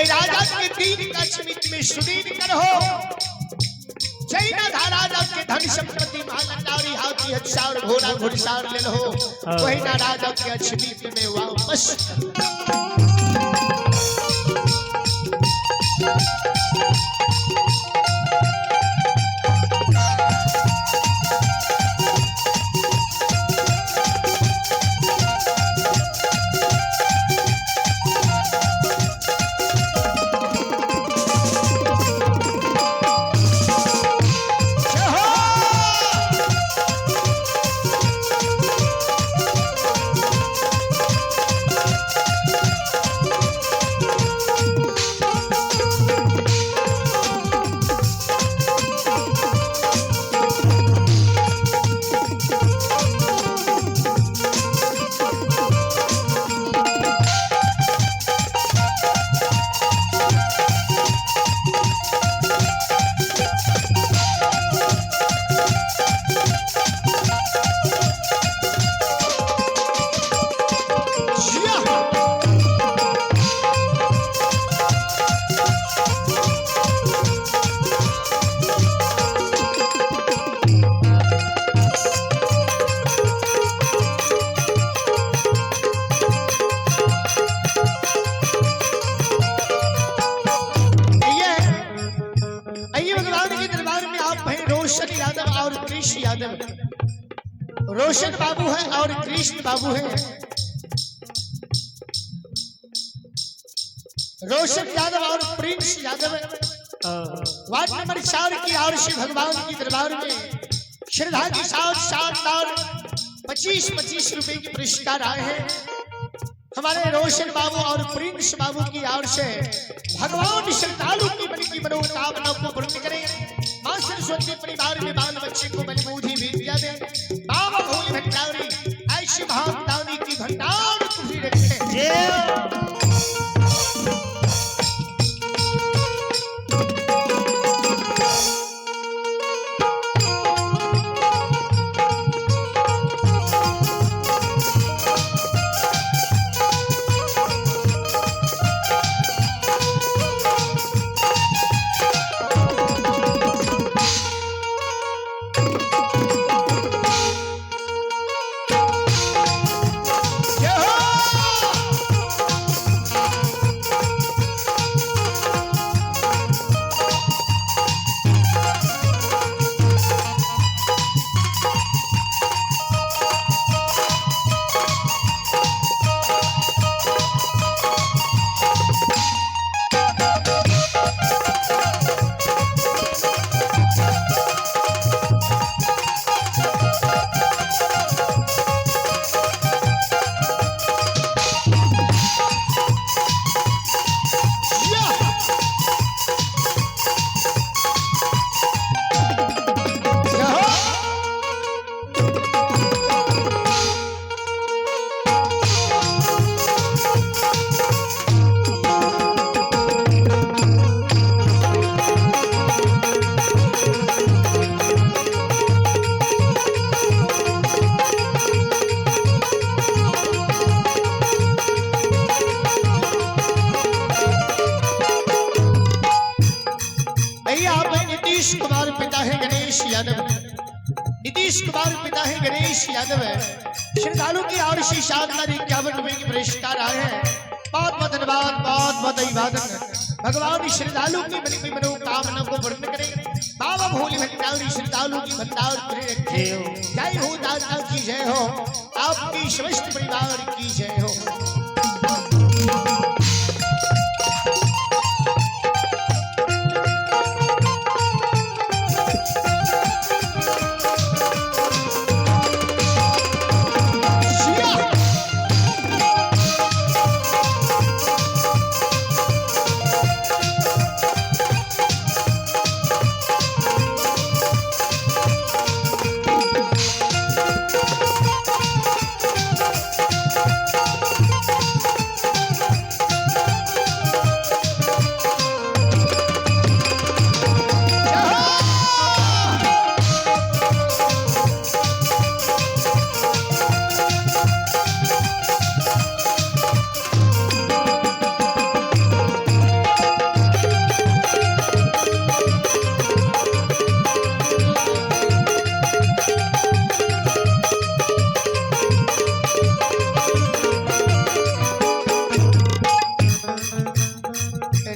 राजा के दीन का स्मित में सुदीन कर हो। जय राजा के धन संपत्ति महानंदारी हाथी हथियार घोड़ा घुड़सार ले हो। वही ना राजा के स्मित में वापस रोशन बाबू है और कृष्ण बाबू है। रोशन यादव और प्रिंस यादव वार्ड नंबर 4 की ओर से भगवान की दरबार में श्रद्धा के साथ शानदार 25-25 रुपए के पुरस्कार आए हैं। हमारे रोशन बाबू और प्रिंस बाबू की ओर से भगवान श्रद्धालु की मन की मनोकामना को पूर्ण करें। मां सरस्वती परिवार में बाल बच्चे को बलबुद्धि विद्या दे। बाबा भोले भंडारी ऐसी भावदानी की भंडार खुशी रखे। नीतीश कुमार पिता है गणेश यादव है। श्रद्धालु की और शानदार 51 रुपए के पुरस्कार आए हैं। बहुत बहुत धन्यवाद, बहुत बहुत अभिवादन। भगवान श्रद्धालु की मन की मनोकामना को पूर्ण करें। बाबा भोले भंडारी श्रद्धालु की भंडार करे रखे। जय हो दाता की जय हो, आपकी समस्त परिवार की जय हो।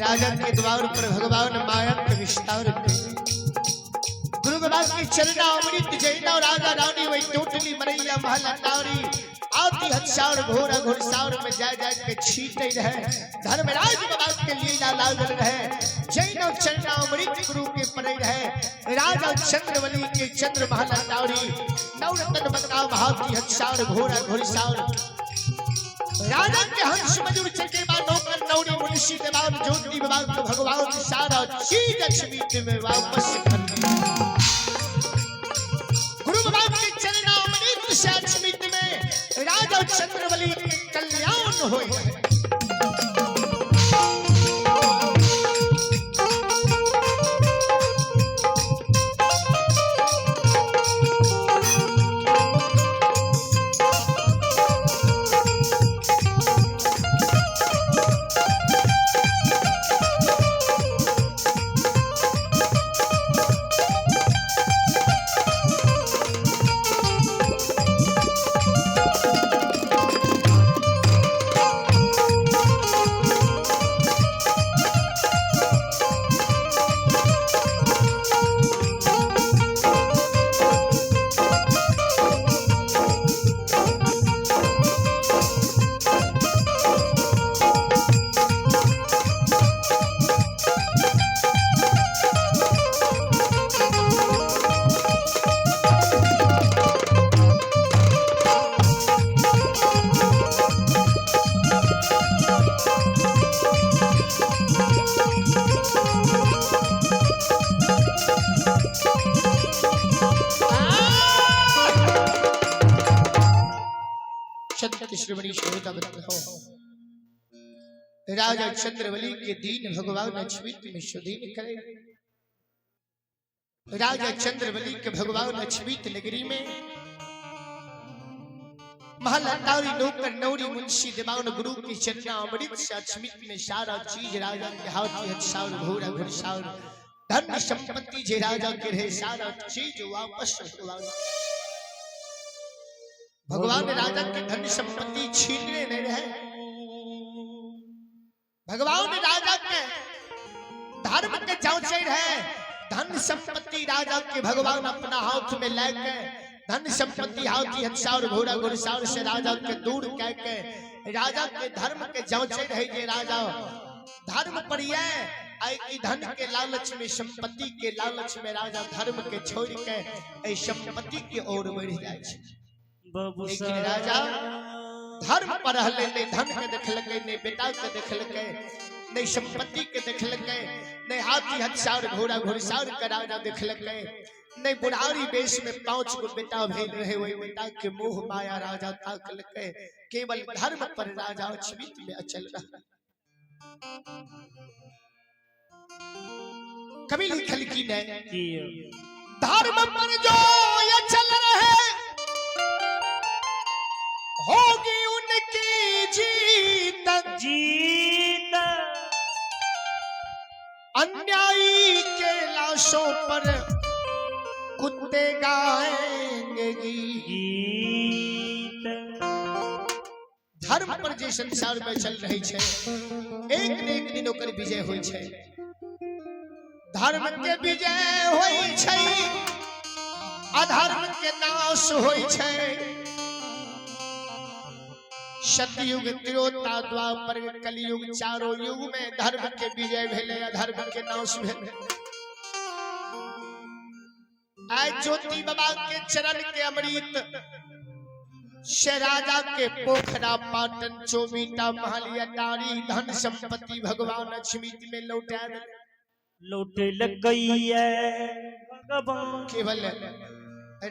राजा के द्वार पर भगवान माया के विस्तार गुरु बाबा की चरना अमृत जैना राजा रानी वही टोटली मरैया महल नारी आती हथियार घोड़ा घुड़सार में जा जा के छीटे रहे धर्मराज बाबा के लीला लागल रहे जैनो चरना अमृत गुरु के पड़े रहे राजा चंद्रवली के चंद्र महल नारी नवरत्न बता हाथी हथियार घोड़ा घुड़सार राजा के हंस मजूर चके बानों पर नौरी मुंशी देवान ज्योति बाबा को भगवान सारा चीज लक्ष्मी में वापस कर गुरु बाबा के चरना अमृत से अमृत में राजा चंद्रवली के कल्याण होए राजा चंद्रवली के दीन भगवान अछवित में सुदीन करे राजा चंद्रवली के भगवान अछवित नगरी में महलतारी नौकर नौरी मुंशी देवान गुरु की चरना अमृत से अछवित में सारा चीज राजा के हाथी हथियार घोड़ा घुड़सार धन संपत्ति जे राजा के रहे सारा चीज वापस भगवान राजा के धन संपत्ति छीनने नहीं रहे भगवान राजा के धर्म के जांचे रहे धन संपत्ति राजा के भगवान अपना हाथ में लेके धन संपत्ति हाथी हथियार घोड़ा घुड़सार से राजा के दूर कह के राजा के धर्म के जांचे रहे जे राजा धर्म पर आई धन के लालच में संपत्ति के लालच में राजा धर्म के छोड़ के संपत्ति की ओर बढ़ जाए लेकिन राजा धर्म पर रहले ने धन के देखलके ने बेटा के देखलके ने संपत्ति के देखलके ने हाथी हथियार घोड़ा घुड़सार के राजा देखलके ने बुढ़ारी वेश में 5 गो बेटा भेल रहे वही बेटा के मोह माया राजा ताकलके केवल धर्म पर राजा अछवित में अचल रहा कभी लिखल की ने धर्म पर जो अचल रहे होगी उनकी जीत जीत अन्यायी के लाशों पर कुत्ते गाएंगे गीत धर्म पर जे संसार में चल रही है एक न एक दिन ओकर विजय होई है धर्म के विजय होई है अधर्म के नाश होई है सतयुग त्रेता द्वापर कलयुग चारों युग में धर्म के विजय भेले अधर्म के नाश भेले आज ज्योति बाबा के चरण के अमृत से राजा के पोखरा पाटन चौमीटा महलिया नारी धन संपत्ति भगवान अछवित में लौटे लग गई है केवल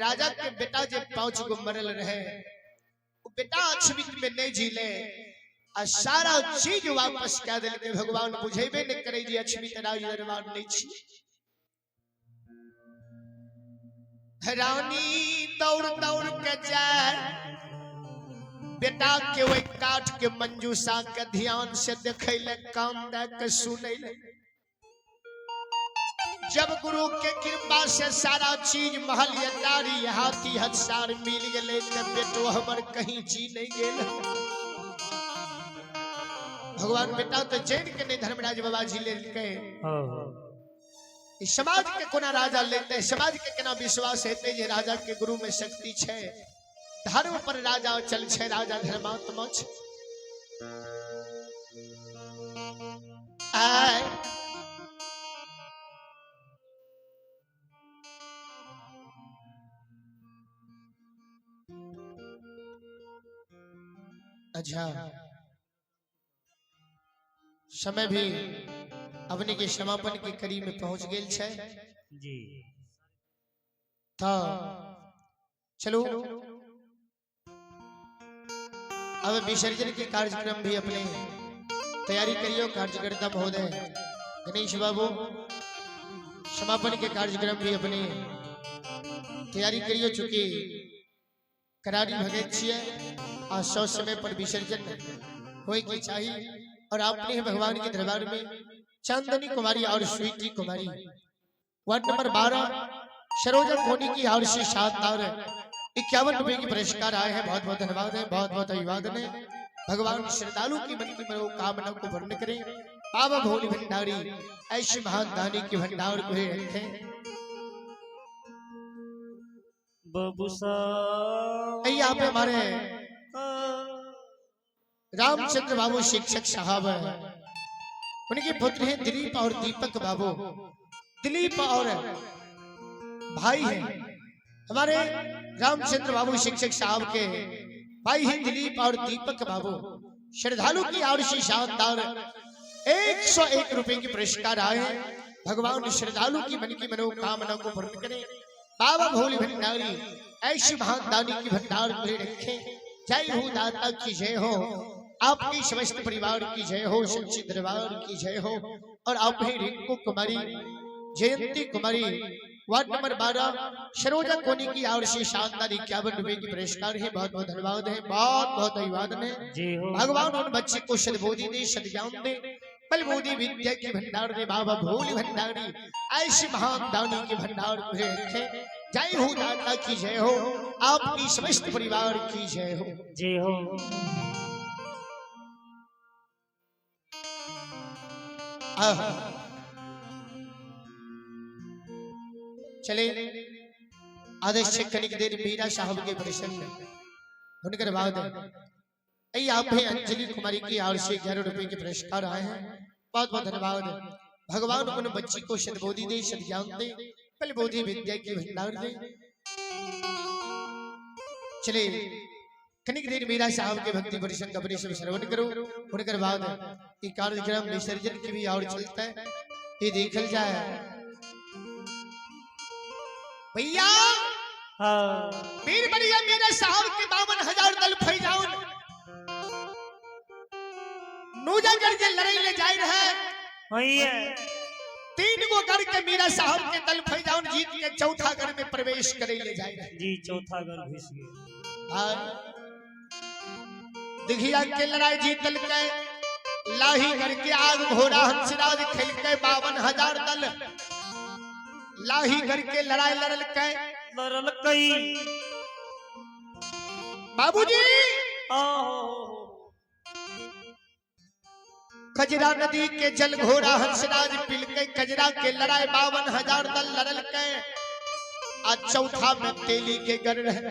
राजा के बेटा जब 5 गो मरल रहे बेटा अछवित में नहीं झीले आ सारा चीज वापस क्या दिल के भगवान बुझेबे न करे जी अछवित राज दरबार नहीं छी रानी दौड़ दौड़ के जाए बेटा के वही काट के मंजूसा के ध्यान से देखे ले काम दे के सुने ले जब गुरु के कृपा से सारा चीज महल नारी हाथी हथियार मिल गए तब बेटो हमर कहीं जी नहीं गेल भगवान बेटा तो जैन के नहीं धर्मराज बाबा जी ले के इस समाज के कोना राजा लेते समाज के केना विश्वास हेते जे राजा के गुरु में शक्ति छे धर्म पर राजा चल छे राजा धर्मात्मा छे आय अच्छा समय भी अपने के समापन के करीब में पहुंच गेल छे जी तो चलो अब विसर्जन के कार्यक्रम भी अपने तैयारी करियो कार्यकर्ता महोदय गणेश बाबू समापन के कार्यक्रम भी अपने तैयारी करियो चूंकि करारी भगत छिए और 100 समय पर विसर्जन होए की चाहिए और आपने ही भगवान के दरबार में चांदनी कुमारी और स्वीटी कुमारी वार्ड नंबर 12 सरोजा कोनी की और से 7 और 51 रुपए की पुरस्कार आए हैं। बहुत बहुत धन्यवाद है, बहुत बहुत अभिवादन है। भगवान श्रद्धालु की मन की मनोकामना को पूर्ण करें। बाबा भोली भंडारी ऐसी महान दानी के भंडार को रखें। यहाँ पे हमारे रामचंद्र बाबू शिक्षक साहब है, उनके पुत्र हैं दिलीप और दीपक बाबू। दिलीप और भाई हैं हमारे रामचंद्र बाबू शिक्षक साहब के भाई हैं दिलीप और दीपक बाबू। श्रद्धालु की और शानदार 101 रुपए की पुरस्कार आए हैं। भगवान श्रद्धालु की मन की मनोकामना को पूर्ण करें। बाबा भोली भंडारी ऐसी महान दानी की भंडार को रखें। जय हो दाता की जय हो, आपकी समस्त परिवार की जय हो, सच्ची दरबार की जय हो। और आप ही रिंकू कुमारी जयंती कुमारी वार्ड नंबर 12 सरोजा कोनी की और से शानदार 51 रुपए की पुरस्कार है। बहुत बहुत धन्यवाद है, बहुत बहुत अभिवादन है। भगवान उन बच्चे को सद्बुद्धि दे, सद्ज्ञान दे, बलबुद्धि विद्या के भंडार दे। बाबा भोली भंडारी ऐसी महान दानी के भंडार को रखे। जय हो दाता की जय हो, आपकी समस्त परिवार की जय हो। जय हो। चले आदेश कनिक देर मीरा साहब के प्रसन्न उनके बाद आप है अंजलि कुमारी की और से 11 रुपए के पुरस्कार आए हैं। बहुत बहुत धन्यवाद। भगवान उन बच्ची को सद्बुद्धि दे, सद्ज्ञान दे, बलबुद्धि विद्या की भंडार दे। चले कनिक देर मीरा साहब के भक्ति परिसंग अपने से श्रवण करो। उनके बाद ये कार्यक्रम विसर्जन की भी और चलता है, ये देखल जाए भैया। वीर बढ़िया मेरे साहब के 52,000 दल फैजाउन नूजागढ़ के लड़ाई ले जाए रहे। 3 गो कर के मीरा साहब के दल फैजाउन जीत के चौथा घर में प्रवेश करे ले जाए रहे। जी चौथा घर घुस गए। दिघिया के लड़ाई जीतल के लाही घर के आग घोड़ा हंसराज खेल के 52,000 दल लाही घर के लड़ाई लड़ल कई। बाबूजी कजरा नदी के जल घोड़ा हंसराज पिल के कजरा के लड़ाई 52,000 दल लड़ल के। आज चौथा में तेली के गर रहे।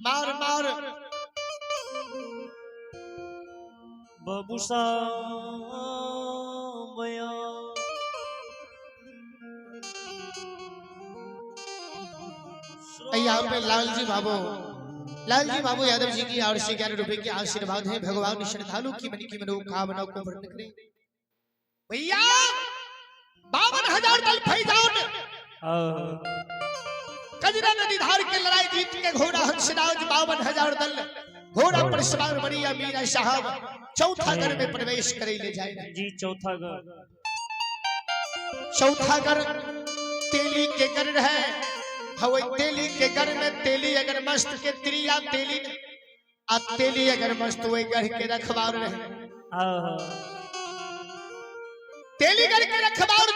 मार मार बबूसा यहाँ पे लालजी बाबू यादव जी की और से 11 रुपए के आशीर्वाद है। भगवान श्रद्धालु की मन की मनोकामना को पूर्ण करें। भैया 52,000 दल फैजाउन कजरा नदी धार के लड़ाई जीत के घोड़ा हंसराज 52,000 दल घोड़ा पर सवार बढ़िया मीरा साहब चौथा घर में प्रवेश करे ले जाए। जी चौथा घर तेली के घर है। हवे तेली के घर में तेली अगर मस्त के त्रिया तेली आ तेली अगर मस्त हुए घर के रखवार रहे। तेली घर के रखवार